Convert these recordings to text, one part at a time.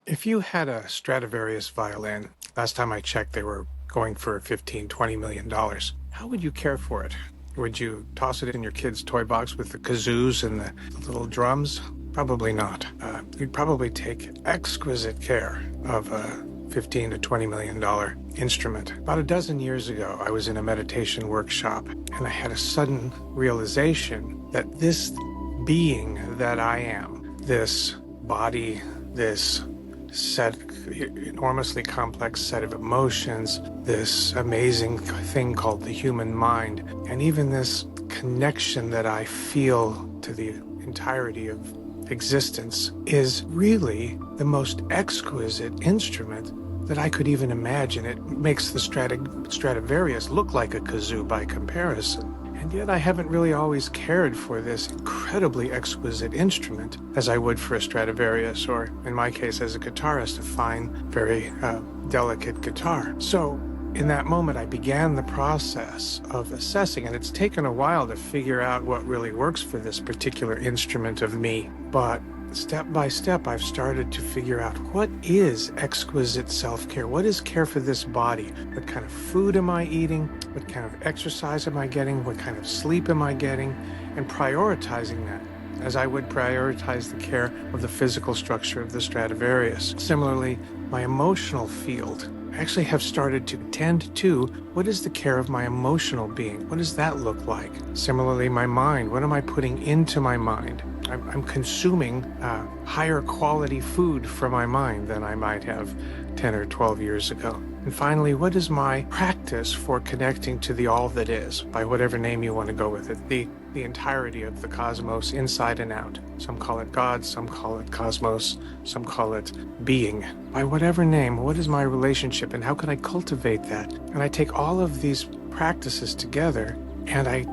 If you had a Stradivarius violin, last time I checked, they were going for $15, $20 million. How would you care for it? Would you toss it in your kid's toy box with the kazoos and the little drums? Probably not. You'd probably take exquisite care of a $15 to $20 million instrument. About a dozen years ago, I was in a meditation workshop and I had a sudden realization that this being that I am, this body, this enormously complex set of emotions, this amazing thing called the human mind, and even this connection that I feel to the entirety of existence is really the most exquisite instrument that I could even imagine. It makes the Stradivarius look like a kazoo by comparison. And yet I haven't really always cared for this incredibly exquisite instrument as I would for a Stradivarius, or in my case as a guitarist, a fine, very delicate guitar. So in that moment, I began the process of assessing, and it's taken a while to figure out what really works for this particular instrument of me. But step by step, I've started to figure out what is exquisite self-care? What is care for this body? What kind of food am I eating? What kind of exercise am I getting? What kind of sleep am I getting? And prioritizing that as I would prioritize the care of the physical structure of the Stradivarius. Similarly, my emotional field, I actually have started to tend to what is the care of my emotional being? What does that look like? Similarly, my mind, what am I putting into my mind? I'm consuming higher quality food for my mind than I might have 10 or 12 years ago. And finally, what is my practice for connecting to the all that is, by whatever name you want to go with it, the entirety of the cosmos inside and out. Some call it God, some call it cosmos, some call it being. By whatever name, what is my relationship and how can I cultivate that? And I take all of these practices together and I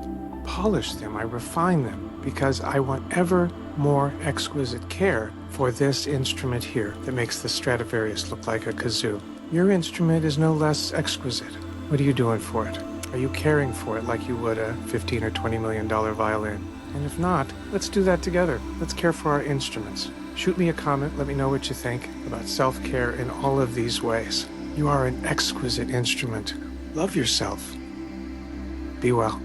polish them, I refine them, because I want ever more exquisite care for this instrument here that makes the Stradivarius look like a kazoo. Your instrument is no less exquisite. What are you doing for it? Are you caring for it like you would a $15 or $20 million violin? And if not, let's do that together. Let's care for our instruments. Shoot me a comment, let me know what you think about self-care in all of these ways. You are an exquisite instrument. Love yourself. Be well.